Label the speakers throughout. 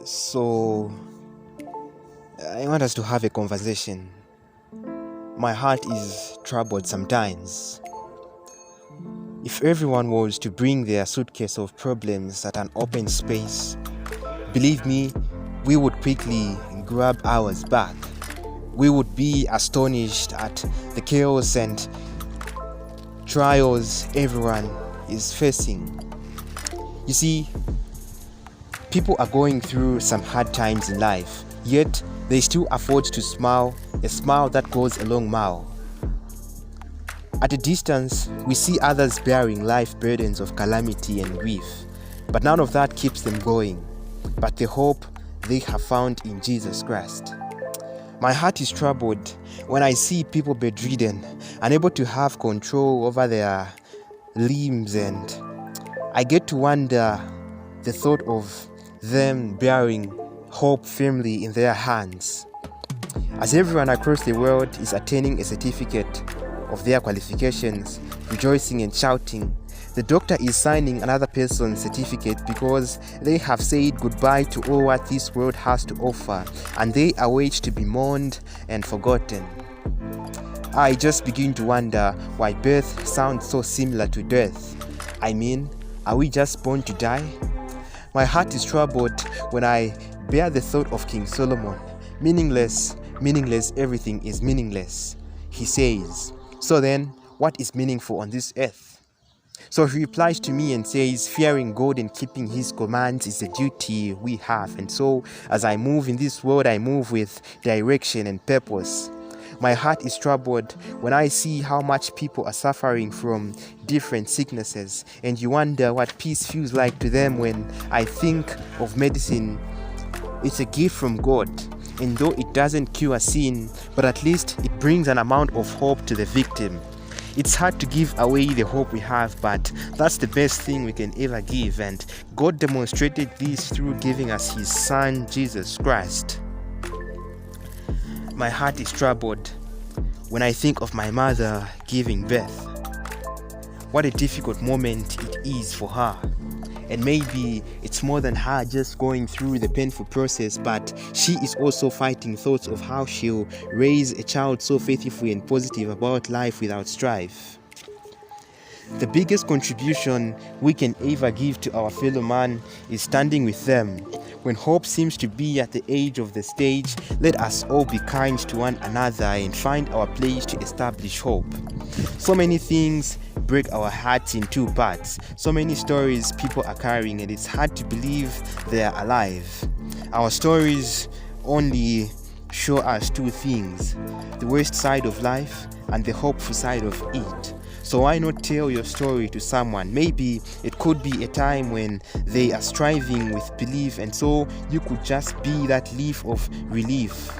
Speaker 1: So, I want us to have a conversation. My heart is troubled sometimes. If everyone was to bring their suitcase of problems at an open space, believe me, we would quickly grab ours back. We would be astonished at the chaos and trials everyone is facing. You see, people are going through some hard times in life, yet they still afford to smile, a smile that goes a long mile. At a distance, we see others bearing life burdens of calamity and grief, but none of that keeps them going, but the hope they have found in Jesus Christ. My heart is troubled when I see people bedridden, unable to have control over their limbs, and I get to wonder the thought of them bearing hope firmly in their hands. As everyone across the world is attaining a certificate of their qualifications, rejoicing and shouting, the doctor is signing another person's certificate because they have said goodbye to all what this world has to offer, and they await to be mourned and forgotten. I just begin to wonder why birth sounds so similar to death. I mean, are we just born to die? My heart is troubled when I bear the thought of King Solomon. Meaningless, everything is meaningless. He says, so then, what is meaningful on this earth? So he replies to me and says, fearing God and keeping his commands is a duty we have. And so, as I move in this world, I move with direction and purpose. My heart is troubled when I see how much people are suffering from different sicknesses, and you wonder what peace feels like to them. When I think of medicine, it's a gift from God, and though it doesn't cure sin, but at least it brings an amount of hope to the victim. It's hard to give away the hope we have, but that's the best thing we can ever give, and God demonstrated this through giving us his son, Jesus Christ. My heart is troubled when I think of my mother giving birth. What a difficult moment it is for her. And maybe it's more than her just going through the painful process, but she is also fighting thoughts of how she'll raise a child so faithful and positive about life without strife. The biggest contribution we can ever give to our fellow man is standing with them. When hope seems to be at the edge of the stage, let us all be kind to one another and find our place to establish hope. So many things break our hearts in two parts. So many stories people are carrying, and it's hard to believe they are alive. Our stories only show us two things: the worst side of life and the hopeful side of it. So why not tell your story to someone? Maybe it could be a time when they are striving with belief, and so you could just be that leaf of relief.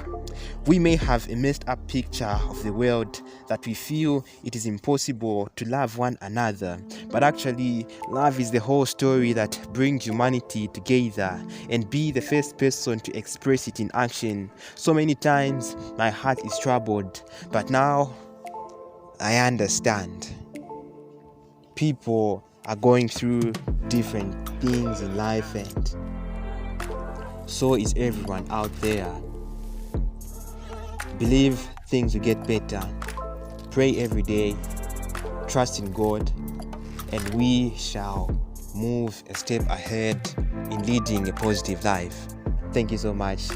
Speaker 1: We may have a messed up picture of the world that we feel it is impossible to love one another, but actually love is the whole story that brings humanity together, and be the first person to express it in action. So many times my heart is troubled, but now I understand. People are going through different things in life, and so is everyone out there. Believe things will get better. Pray every day. Trust in God, and we shall move a step ahead in leading a positive life. Thank you so much.